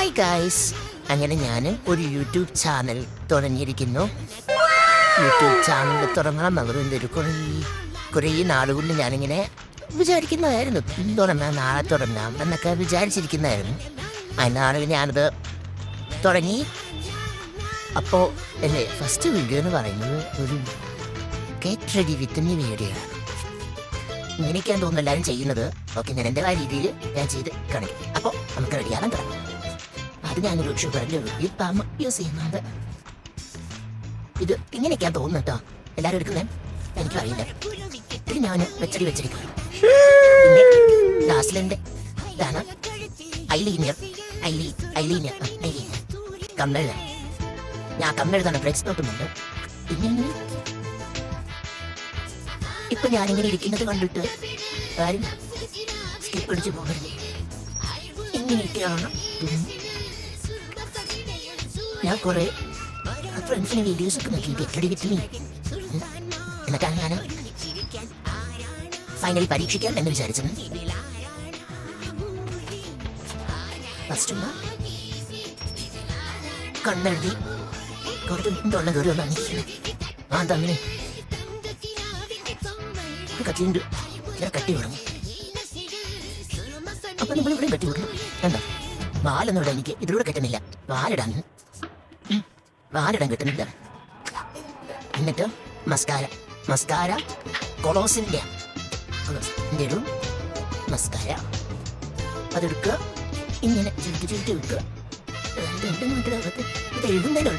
Hi guys, അങ്ങനെ ഞാൻ ഒരു യൂട്യൂബ് ചാനൽ തുടങ്ങിയിരിക്കുന്നു. യൂട്യൂബ് ചാനൽ തുടങ്ങണമെന്നൊരു കുറേ നാളുകൊണ്ട് ഞാനിങ്ങനെ വിചാരിക്കുന്നതായിരുന്നു. തുടങ്ങാം, നാളെ തുടങ്ങാം എന്നൊക്കെ വിചാരിച്ചിരിക്കുന്നതായിരുന്നു. അതിനാളിൽ ഞാനത് തുടങ്ങി. അപ്പോൾ എൻ്റെ ഫസ്റ്റ് വീഡിയോ എന്ന് പറയുന്നത് ഒരു get ready with me video ആണ്. ഇങ്ങനെയൊക്കെയാണ് തോന്നുന്നു എല്ലാവരും ചെയ്യുന്നത്. ഓക്കെ, ഞാൻ എൻ്റെ രീതിയിൽ ഞാൻ ചെയ്ത് കാണിക്കും. അപ്പോൾ നമുക്ക് റെഡിയാകാൻ തുടങ്ങാം. അത് ഞാനൊരു ഷുഗറിൻ്റെ ഈ പാമ്പ് യൂസ് ചെയ്യുന്നുണ്ട്. ഇത് ഇങ്ങനെയൊക്കെയാണ് തോന്നുന്നു കേട്ടോ എല്ലാവരും എടുക്കുന്നത്. എനിക്കും അറിയില്ല. ഇത് ഞാൻ വെച്ചിരിക്കുന്നു. പിന്നെ ലാസ്റ്റിലെൻ്റെ ഇതാണ് ഐലീനിയർ കണ്ണെഴുത. ഞാൻ കണ്ണെഴുതാണ് ഫ്ലെക്സ് നോക്കുന്നുണ്ട്. പിന്നെ ഇപ്പൊ ഞാനിങ്ങനെ ഇരിക്കുന്നത് കണ്ടിട്ട് ആരും സ്കിപ്പ് അടിച്ച് പോകരുത്. ഇങ്ങനെയൊക്കെയാണ് ഞാൻ കുറെ ഫ്രണ്ട്സിന് വീഡിയോസൊക്കെ നോക്കി ഗെറ്റ് വിത്ത് മീ. എന്നിട്ടാണ് ഞാൻ ഫൈനലി പരീക്ഷിക്കാം എന്ന് വിചാരിച്ചത്. ഫസ്റ്റ് കണ്ണെഴുതി കുറച്ചുള്ള കയറി വന്നിരിക്കുന്നത്. അങ്ങനെ കട്ടിയുണ്ട്, ഞാൻ കട്ടി വിടണം. അപ്പൊ നമ്മളിവിടെ കട്ടി വിടണം. എന്താ വാലൊന്നും ഇവിടെ എനിക്ക് ഇതിലൂടെ കെട്ടുന്നില്ല. വാലിടാൻ കിട്ടുന്നില്ല. എന്നിട്ട് മസ്കാര കൊളോസിൻ്റെ ഇടും. മസ്കാര അതെടുക്കുക, ഇങ്ങനെ ചുരുട്ടി വെക്കുക. ഇത് എഴുതുന്നതിന്